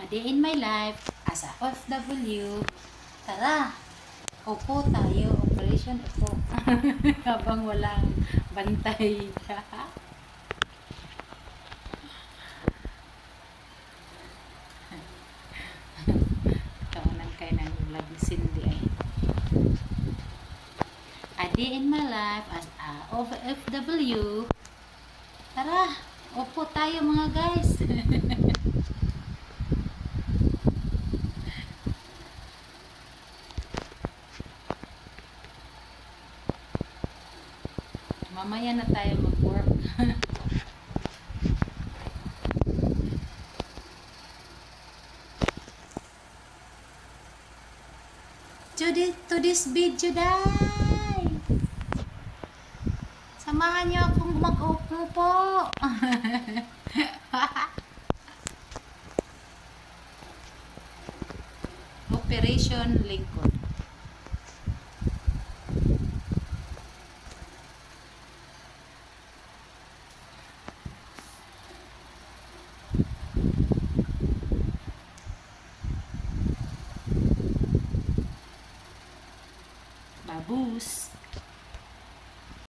A day in my life as a OFW. Tara, upo tayo. Operation upo. Habang walang bantay. Kawanan kayo ng vlog ni Cindy ay. A day in my life as a OFW. Tara, upo tayo mga guys. Mamaya na tayo mag-work. to this video, day. Samahan niyo akong mag-upo po. Operation Lincoln. Babus.